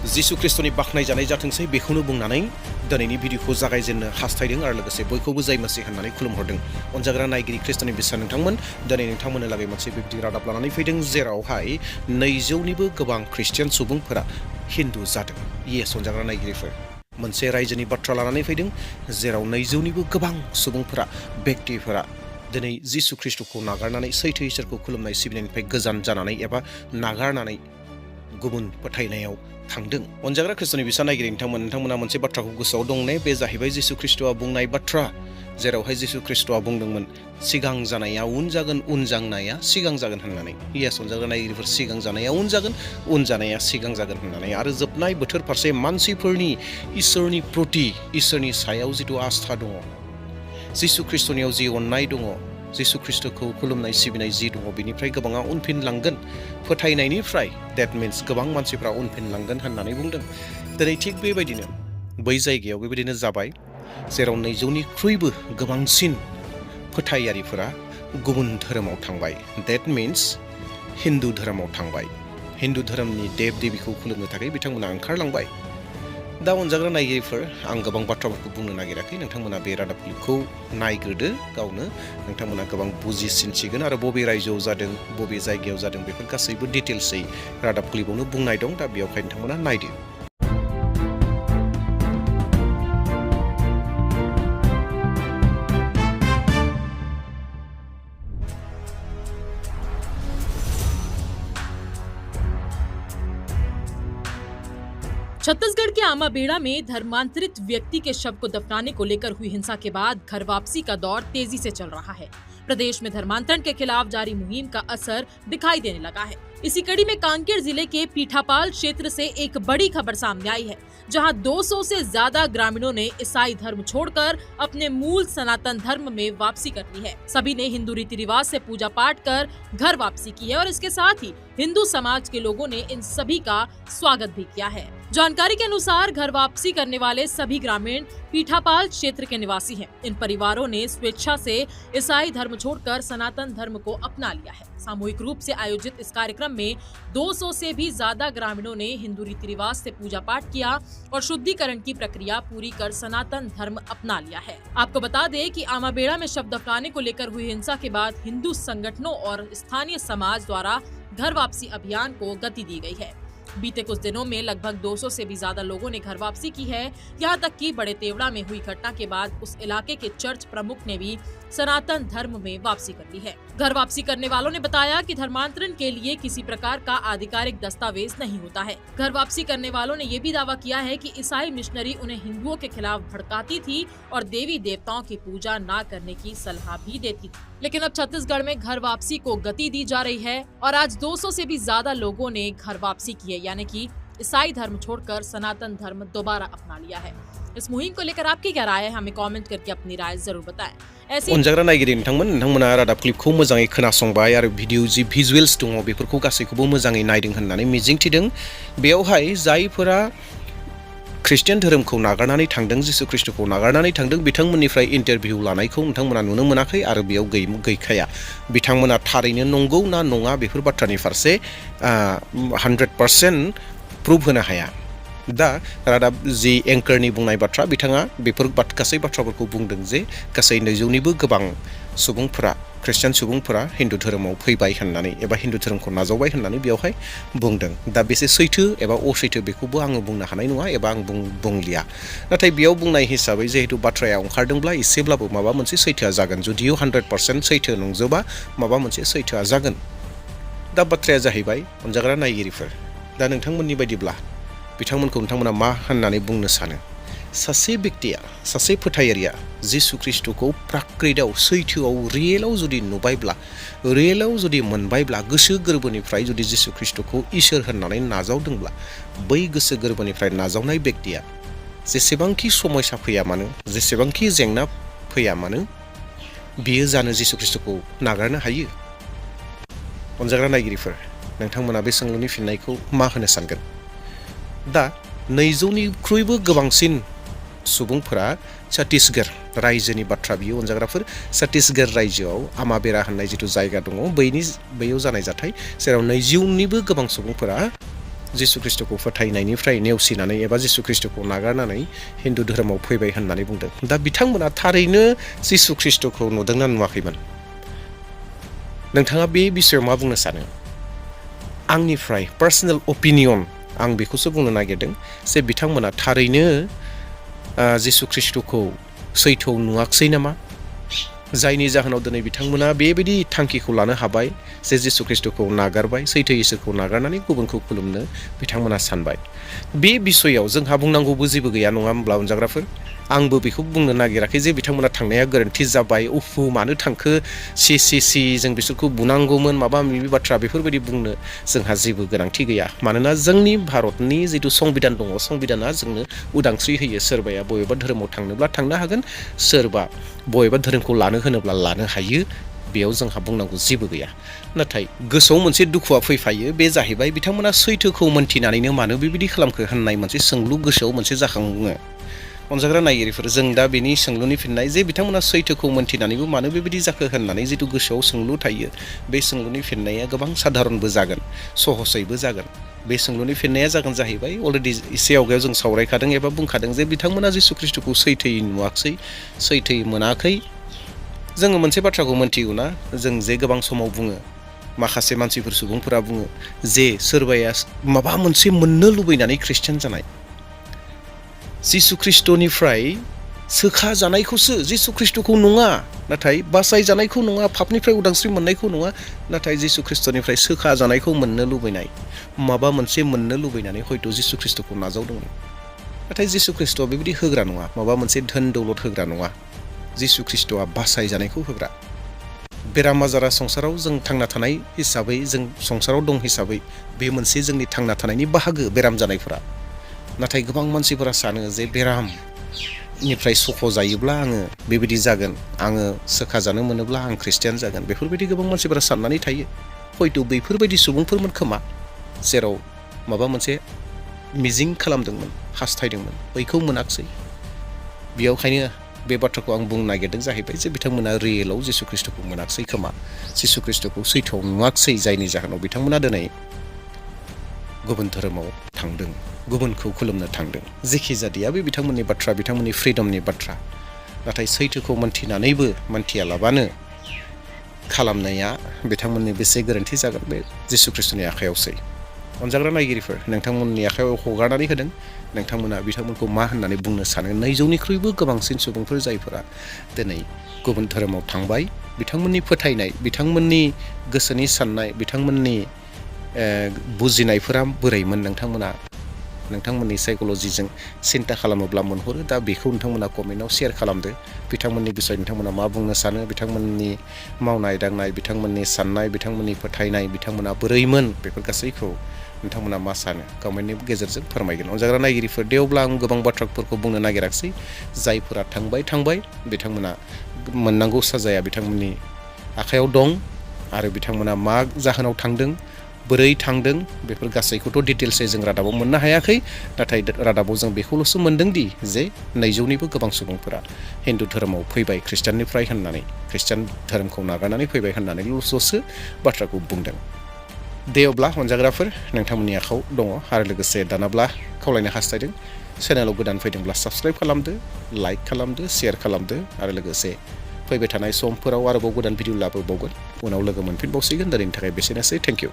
जिसु ख्रिस्टनि बाखनाय जानाय जाथोंसै बेखौनो बुंनानै दिनैनि भिडिअखौ जागायजेननो हास्थायदों आरो लोगोसे बयखौबो जाय मसीह होननानै खुलुमहरदों। अनजाग्रा नायगिरि ख्रिस्टनि बिसा नोंथांमोन दिनै नोंथांमोननो लागै मोनसे बिब्दि रादाब लानानै फैदों जेरावहाय 200निबो गोबां ख्रिस्टियान सुबुंफोरा हिन्दु जादों। येस अनजाग्रा नायगिरिफोर मोनसे रायजोनि बाथ्रा लानानै फैदों जेराव 200निबो गोबां सुबुंफोरा व्यक्तिफोरा दिनै जिसु ख्रिस्टखौ नागारनानै सैथो इसोरखौ खुलुमनाय सिबिनायनिफ्राय गोजान जानानै एबा नागारनानै गुबुन फोथायनायाव थांदों। अनजाग्रा ख्रिस्टनि बिसा नायगिरि नोंथांमोना मोनसे बाथ्राखौ गोसोआव दं ने? बे जाहैबाय जिसु ख्रिस्टआ बुंनाय बाथ्रा जेरावहाय जिसु ख्रिस्टआ बुंदोंमोन सिगां जानाया उन जागोन, उन जानाया सिगां जागोन होननानै। येस अनजाग्रा नायगिरिफोर सिगां जानाया उन जागोन, उन जानाया सिगां जागोन होननानै आरो जोबनाय बोथोर फारसे मानसिफोरनि इसोरनि प्रति इसोरनि सायाव जिथु आस्था दङ, जिसु ख्रिस्टनियाव जि अननाय दङ, जिसु ख्रिस्टखौ खुलुमनाय सिबिनाय जि दङ बेनिफ्राय गोबाङा उनफिनलांगोन। फोथायनायनिफ्राय देट मिन्स गोबां मानसिफ्रा उनफिनलांगोन होननानै बुंदों। दिनै थिग बेबायदिनो बै जायगायाव बेबायदिनो जाबाय जेराव 200निख्रुइबो गोबांसिन फोथायारिफोरा गुबुन धोरोमाव थांबाय। देट मिन्स हिन्दु धोरोमाव थांबाय। हिन्दु धोरोमनि देब देबीखौ खुलुमनो थाखाय बिथांमोना ओंखारलांबाय। दा अनजाग्रा नायगिरिफोर आं गोबां बाथ्राफोरखौ बुंनो नागिराखै, नोंथांमोना बे रादाब क्लिपखौ नायग्रोदो गावनो। नोंथांमोना गोबां बुजिसिनसिगोन आरो बबे रायजोआव जादों, बबे जायगायाव जादों बेफोर गासैबो डिटेल्सै रादाब क्लिपआवनो बुंनाय दं। दा बेयावहाय नोंथांमोना नायदो। छत्तीसगढ़ के आमाबेड़ा में धर्मांतरित व्यक्ति के शव को दफनाने को लेकर हुई हिंसा के बाद घर वापसी का दौर तेजी से चल रहा है। प्रदेश में धर्मांतरण के खिलाफ जारी मुहिम का असर दिखाई देने लगा है। इसी कड़ी में कांकेर जिले के पीठापाल क्षेत्र से एक बड़ी खबर सामने आई है, जहां 200 से ज्यादा ग्रामीणों ने ईसाई धर्म छोड़कर अपने मूल सनातन धर्म में वापसी कर ली है। सभी ने हिंदू रीति रिवाज से पूजा पाठ कर घर वापसी की है और इसके साथ ही हिंदू समाज के लोगों ने इन सभी का स्वागत भी किया है। जानकारी के अनुसार घर वापसी करने वाले सभी ग्रामीण पीठापाल क्षेत्र के निवासी हैं। इन परिवारों ने स्वेच्छा से ईसाई धर्म छोड़कर सनातन धर्म को अपना लिया है। सामूहिक रूप से आयोजित इस कार्यक्रम में 200 से भी ज्यादा ग्रामीणों ने हिंदू रीति रिवाज से पूजा पाठ किया और शुद्धिकरण की प्रक्रिया पूरी कर सनातन धर्म अपना लिया है। आपको बता दें कि आमाबेड़ा में शव दफनाने को लेकर हुई हिंसा के बाद हिंदू संगठनों और स्थानीय समाज द्वारा घर वापसी अभियान को गति दी गई है। बीते कुछ दिनों में लगभग 200 से भी ज्यादा लोगों ने घर वापसी की है। यहाँ तक कि बड़े तेवड़ा में हुई घटना के बाद उस इलाके के चर्च प्रमुख ने भी सनातन धर्म में वापसी कर ली है। घर वापसी करने वालों ने बताया कि धर्मांतरण के लिए किसी प्रकार का आधिकारिक दस्तावेज नहीं होता है। घर वापसी करने वालों ने ये भी दावा किया है कि ईसाई मिशनरी उन्हें हिंदुओं के खिलाफ भड़काती थी और देवी देवताओं की पूजा न करने की सलाह भी देती थी। लेकिन अब छत्तीसगढ़ में घर वापसी को गति दी जा रही है और आज 200 से भी ज्यादा लोगों ने घर वापसी की है, यानी कि ईसाई धर्म छोड़कर सनातन धर्म दोबारा अपना लिया है। इस मुहिम को लेकर आपकी क्या राय है, हमें कमेंट करके अपनी राय जरूर बताएं। ऐसे अनजाग्रा नायगिरि नोंथांमोना रादाब क्लिपखौ मोजाङै खोनासंबाय आरो भिडिअ जि भिजुअल्स दङ बेफोरखौ गासैखौबो मोजाङै नायदों होननानै मिजिंथिदों। बेयावहाय जायफोरा ख्रिस्टियान धोरोमखौ नागारनानै थांदों, जिसु ख्रिस्टखौ नागारनानै थांदों, बिथांमोननिफ्राय इन्टारभिउ लानायखौ नोंथांमोना नुनो मोनाखै आरो बेयाव गैखाया। बिथांमोना थारैनो नंगौ ना नङा बेफोर बाथ्रानि फारसे 100% प्रुभ होनो हाया। दा रादाब जि एंकारनि बुंनाय बाथ्रा बिथाङा बेफोर गासै बाथ्राफोरखौ बुंदों जे गासै 200निबो गोबां सुबुंफोरा ख्रिस्टियान सुबुंफोरा हिन्दु धोरोमाव फैबाय होननानै एबा हिन्दु धोरोमखौ नाजावबाय होननानै बेयावहाय बुंदों। दा बेसे सैथो एबा असैथो बेखौबो आङो बुंनो हानाय नङा एबा आं बुंलिया। नाथाय बेयाव बुंनाय हिसाबै जिहेतु बाथ्राया ओंखारदोंब्ला एसेब्लाबो माबा मोनसे सैथोआ जागोन। जुदियो 100% सैथो नंजोबा माबा मोनसे सैथोआ जागोन। दा बाथ्राया जाहैबाय अनजाग्रा नायगिरिफोर, दा नोंथांमोननि बायदिब्ला बिथांमोनखौ नोंथांमोना मा होननानै बुंनो सानो? सासे व्यक्तिया, सासे फोथायारिया जिसु ख्रिस्टखौ प्राकृतआव सैथोआव रियेलाव जुदि नुबायब्ला, रियेलाव जुदि मोनबायब्ला, गोसो गोरबोनिफ्राय जुदि जिसु ख्रिस्टखौ इसोर होननानै नाजावदोंब्ला, बै गोसो गोरबोनिफ्राय नाजावनाय व्यक्तिया जेसेबांखि समस्या फैया मानो, जेसेबांखि जेंना फैया मानो, बियो जानो जिसु ख्रिस्टखौ नागारनो हायो। अनजाग्रा नायगिरिफोर नोंथांमोना बे सोंलुनि फिननायखौ मा होनो सानगोन? दा 200निख्रुइबो गोबांसिन सुबुंफोरा छत्तीसगढ़ रायजोनि बाथ्रा बियो अनजाग्राफोर। छत्तीसगढ़ रायजोआव आमाबेड़ा होननाय जिथु जायगा दङ बैयाव जानाय जाथाय जेराव 200निबो गोबां सुबुंफोरा जिसु ख्रिस्ट'खौ फोथायनायनिफ्राय नेवसिनानै एबा जिसु ख्रिस्ट'खौ नागारनानै हिन्दु धोरोमाव फैबाय होननानै बुंदों। दा बिथांमोना थारैनो जिसु ख्रिस्ट'खौ नुदोंना नुवाखैमोन? नोंथाङा बे बिसयाव मा बुंनो सानो? आंनिफ्राय पार्सनेल अपिनियन आं बेखौसो बुंनो नागिरदों जे बिथांमोना थारैनो जिसु ख्रिस्ट'खौ सैथोआव नुवाखसै नामा? जायनि जाहोनाव दिनै बिथांमोना बेबायदि थांखिखौ लानो हाबाय जे जिसु ख्रिस्ट'खौ नागारबाय, सैथो इसोरखौ नागारनानै गुबुनखौ खुलुमनो बिथांमोना सानबाय। बे बिसयाव जोंहा बुंनांगौबो जेबो गैया नङा होमब्ला अनजाग्राफोर? आंबो बेखौ बुंनो नागिराखै जे बिथांमोना थांनाया गोरोन्थि जाबाय, मानो थांखो, सि जों बिसोरखौ बुनांगौमोन, माबा माबि बाथ्रा बेफोरबायदि बुंनो जोंहा जेबो गोनांथि गैया। मानोना जोंनि भारतनि जिथु संबिधान दङ, संबिधाना जोंनो उदांस्रि होयो। सोरबाया बबेबा धोरोमाव थांनोब्ला थांनो हागोन, सोरबा बबेबा धोरोमखौ लानो होनोब्ला लानो हायो। बेयाव जोंहा बुंनांगौ जेबो गैया। नाथाय गोसोआव मोनसे दुखुआ फैफायो, बे जाहैबाय बिथांमोना सैथोखौ मोन्थिनानैनो मानो बेबायदि खालामखो होननाय मोनसे सोंलु गोसोआव मोनसे जाखाङो। अनजाग्रा नायगिरिफोर, जों दा बेनि सोंलुनि फिननाय जे बिथांमोना सैथोखौ मोन्थिनानैबो मानो बेबायदि जाखो होननानै जिथु गोसोआव सोंलु थायो, बे सोंलुनि फिननाया गोबां साधारनबो जागोन, सहसैबो जागोन। बे सोंलुनि फिननाया जागोन जाहैबाय, अलरेडि एसे आवगायाव जों सावरायखादों एबा बुंखादों जे बिथांमोना जिसु ख्रिस्ट'खौ सैथोयै नुवाखसै, सैथोयै मोनाखै। जोङो मोनसे बाथ्राखौ मोन्थिगौ ना, जों जे गोबां समाव बुङो, माखासे मानसिफोर सुबुंफोरा बुङो जे सोरबाया माबा मोनसे मोननो लुबैनानै ख्रिस्टियान जानाय, जिसु ख्रिस्ट'निफ्राय सोखा जानायखौसो, जिसु ख्रिस्ट'खौ नङा, नाथाय बासाय जानायखौ नङा, पापनिफ्राय उदांस्रि मोननायखौ नङा, नाथाय जिसु ख्रिस्ट'निफ्राय सोखा जानायखौ मोननो लुबैनाय, माबा मोनसे मोननो लुबैनानै हयथ' जिसु ख्रिस्ट'खौ नाजावदोंमोन। नाथाय जिसु ख्रिस्ट'आ बेबायदि होग्रा नङा, माबा मोनसे धोन दौलत होग्रा नङा। जिसु ख्रिस्ट'आ बासाय जानायखौ होग्रा। बेराम आजारा संसाराव जों थांना थानाय हिसाबै, जों संसाराव दं हिसाबै बे मोनसे जोंनि थांना थानायनि बाहागो, बेराम जानायफोरा। नाथाय गोबां मानसिफोरा सानो जे बेरामनिफ्राय सख' जायोब्ला आङो बेबायदि जागोन, आङो सोखा जानो मोनोब्ला आं ख्रिस्टियान जागोन, बेफोरबायदि गोबां मानसिफोरा साननानै थायो। हयथ' बैफोरबायदि सुबुंफोरमोन खोमा, जेराव माबा मोनसे मिजिं खालामदोंमोन, हास्थायदोंमोन, बैखौ मोनाखसै। बेयावखायनो बे बाथ्राखौ आं बुंनो नागिरदों जाहैबाय जे बिथांमोना रियेलाव जिसु ख्रिस्ट'खौ मोनाखसै खोमा, जिसु ख्रिस्ट'खौ सैथोआव नुवाखसै, जायनि जाहोनाव बिथांमोना दिनै गुबुन धोरोमाव थांदों, गुबुनखौ खुलुमनो थांदों। जेखि जादिया बे बिथांमोननि बाथ्रा, बिथांमोननि फ्रिडमनि बाथ्रा। नाथाय सैथोखौ मोन्थिनानैबो मोन्थियालाबानो खालामनाया बिथांमोननि बेसे गोरोन्थि जागोन, बे जिसु ख्रिस्ट'नि आखायावसै। अनजाग्रा नायगिरिफोर, नोंथांमोननि आखायाव हगारनानै होदों, नोंथांमोना बिथांमोनखौ मा होननानै बुंनो सानो? 200निख्रुइबो गोबांसिन सुबुंफोर जायफोरा दिनै गुबुन धोरोमाव थांबाय, बिथांमोननि फोथायनाय, बिथांमोननि गोसोनि साननाय, बिथांमोननि बुजिनायफोरा बोरैमोन, नोंथांमोननि साइक'लजिजों सिन्ता खालामोब्ला मोनहरो। दा बेखौ नोंथांमोना कमेन्टआव शेयार खालामदो। बिथांमोननि बिसय नोंथांमोना मा बुंनो सानो, बिथांमोननि मावनाय दांनाय, बिथांमोननि साननाय, बिथांमोननि फोथायनाय, बिथांमोना बोरैमोन, बेफोर गासैखौ नोंथांमोना मा सानो कमेन्टनि गेजेरजों फोरमायगोन। अनजाग्रा नायगिरिफोर, दे अब्ला आं गोबां बाथ्राफोरखौ बुंनो नागिराखसै। जायफोरा थांबाय बिथांमोना मोननांगौ साजाया बिथांमोननि आखायाव दं, आरो बिथांमोना मा जाहोनाव थांदों, बोरै थांदों, बेफोर गासैखौथ' डिटेल्सै जों रादाबाव मोननो हायाखै। नाथाय रादाबाव जों बेखौल'सो मोनदों दि जे 200निबो गोबां सुबुंफोरा हिन्दु धोरोमाव फैबाय ख्रिस्टियाननिफ्राय होननानै, ख्रिस्टियान धोरोमखौ नागारनानै फैबाय होननानैल'सो बाथ्राखौ बुंदों। दे अब्ला अनजाग्राफोर, नोंथांमोननि आखायाव दङ, आरो लोगोसे दानाब्ला खावलायनो हास्थायदों, चेनेलाव गोदान फैदोंब्ला साबस्क्राइब खालामदो, लाइक खालामदो, शेयार खालामदो, आरो लोगोसे फैबाय थानाय समफोराव आरोबाव गोदान भिडिअ लाबोबावगोन। उनाव लोगो मोनफिनबावसिगोन। दिनैनि थाखाय बेसेनोसै। Thank you.